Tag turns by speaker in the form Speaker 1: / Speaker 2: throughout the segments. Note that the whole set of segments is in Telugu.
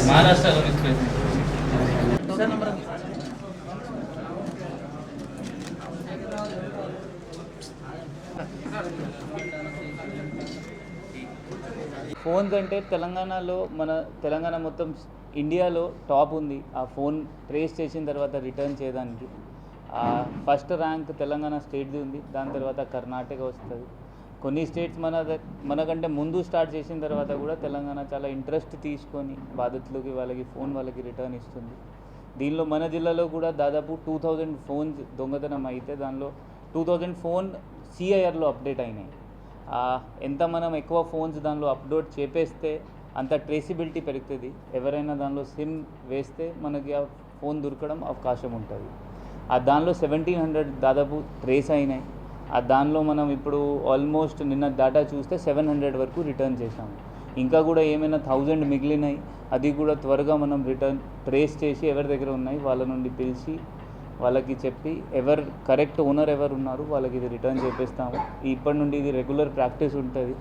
Speaker 1: महाराष्ट्र ఫోన్స్ అంటే తెలంగాణలో మన తెలంగాణ మొత్తం ఇండియాలో టాప్ ఉంది. ఆ ఫోన్ ట్రేస్ చేసిన తర్వాత రిటర్న్ చేయడానికి ఫస్ట్ ర్యాంక్ తెలంగాణ స్టేట్ది ఉంది. దాని తర్వాత కర్ణాటక వస్తుంది. కొన్ని స్టేట్స్ మనకంటే ముందు స్టార్ట్ చేసిన తర్వాత కూడా తెలంగాణ చాలా ఇంట్రెస్ట్ తీసుకొని బాధితులకి వాళ్ళకి రిటర్న్ ఇస్తుంది. దీనిలో మన జిల్లాలో కూడా దాదాపు 2000 ఫోన్స్ దొంగతనం అయితే దానిలో 2000 ఫోన్ సిఐఆర్లో అప్డేట్ అయినాయి. ఎంత మనం ఎక్కువ ఫోన్స్ దానిలో అప్లోడ్ చేపేస్తే అంత ట్రేసిబిలిటీ పెరుగుతుంది. ఎవరైనా దానిలో సిమ్ వేస్తే మనకి ఆ ఫోన్ దొరకడం అవకాశం ఉంటుంది. దానిలో 1700 దాదాపు ట్రేస్ అయినాయి. దానిలో మనం ఇప్పుడు ఆల్మోస్ట్ నిన్న డేటా చూస్తే 700 వరకు రిటర్న్ చేసాము. ఇంకా కూడా ఏమైనా 1000 మిగిలినాయి. అది కూడా త్వరగా మనం రిటర్న్ ట్రేస్ చేసి ఎవరి దగ్గర ఉన్నాయి వాళ్ళ నుండి పిలిచి వాళ్ళకి చెప్పి ఎవరు కరెక్ట్ ఓనర్ ఎవరు ఉన్నారు వాళ్ళకి ఇది రిటర్న్ చేపిస్తాము. ఇప్పటి నుండి ఇది రెగ్యులర్ ప్రాక్టీస్ ఉంటుంది.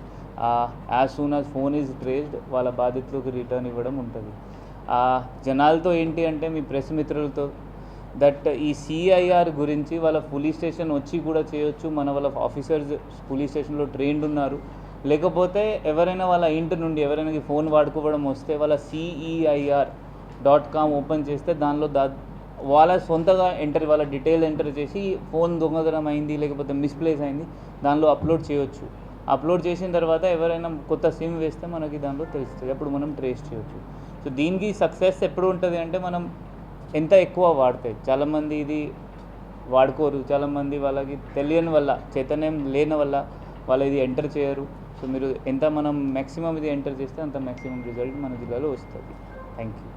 Speaker 1: As soon as phone is traced వాళ్ళ బాధితులకు రిటర్న్ ఇవ్వడం ఉంటుంది. జనాలతో ఏంటి అంటే మీ ప్రెస్ మిత్రులతో దట్ ఈ సిఐఆర్ గురించి వాళ్ళ పోలీస్ స్టేషన్ వచ్చి కూడా చేయొచ్చు. వాళ్ళ ఆఫీసర్స్ పోలీస్ స్టేషన్లో ట్రైన్డ్ ఉన్నారు. లేకపోతే ఎవరైనా వాళ్ళ ఇంటి నుండి ఎవరైనా ఫోన్ వాడుకోవడం వస్తే వాళ్ళ CEIR.com ఓపెన్ చేస్తే దానిలో వాళ్ళ సొంతగా వాళ్ళ డీటెయిల్ ఎంటర్ చేసి ఫోన్ దొంగతనం అయింది లేకపోతే మిస్ప్లేస్ అయింది దానిలో అప్లోడ్ చేయొచ్చు. అప్లోడ్ చేసిన తర్వాత ఎవరైనా కొత్త సిమ్ వేస్తే మనకి దానిలో తెలుస్తుంది. అప్పుడు మనం ట్రేస్ చేయొచ్చు. సో దీనికి సక్సెస్ ఎప్పుడు ఉంటుంది అంటే మనం ఎంత ఎక్కువ వాడితే. చాలామంది ఇది వాడుకోరు. చాలామంది వాళ్ళకి తెలియని వల్ల చైతన్యం లేని వల్ల వాళ్ళు ఇది ఎంటర్ చేయరు. సో మీరు ఎంత మనం మ్యాక్సిమం ఇది ఎంటర్ చేస్తే అంత మ్యాక్సిమం రిజల్ట్ మన జిల్లాలో వస్తుంది. Thank you.